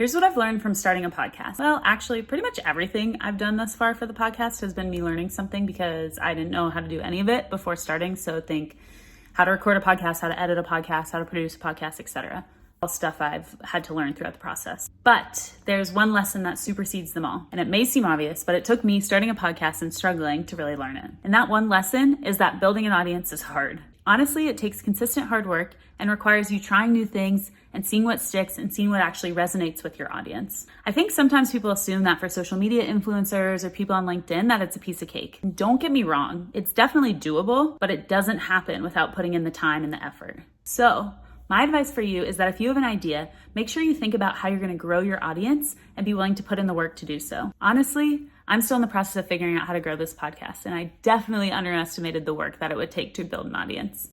Here's what I've learned from starting a podcast. Well, actually, pretty much everything I've done thus far for the podcast has been me learning something because I didn't know how to do any of it before starting. So think how to record a podcast, how to edit a podcast, how to produce a podcast, etc. All stuff I've had to learn throughout the process. But there's one lesson that supersedes them all. And it may seem obvious, but it took me starting a podcast and struggling to really learn it. And that one lesson is that building an audience is hard. Honestly, it takes consistent hard work and requires you trying new things and seeing what sticks and seeing what actually resonates with your audience. I think sometimes people assume that for social media influencers or people on LinkedIn that it's a piece of cake. Don't get me wrong, it's definitely doable, but it doesn't happen without putting in the time and the effort. So, my advice for you is that if you have an idea, make sure you think about how you're going to grow your audience and be willing to put in the work to do so. Honestly, I'm still in the process of figuring out how to grow this podcast, and I definitely underestimated the work that it would take to build an audience.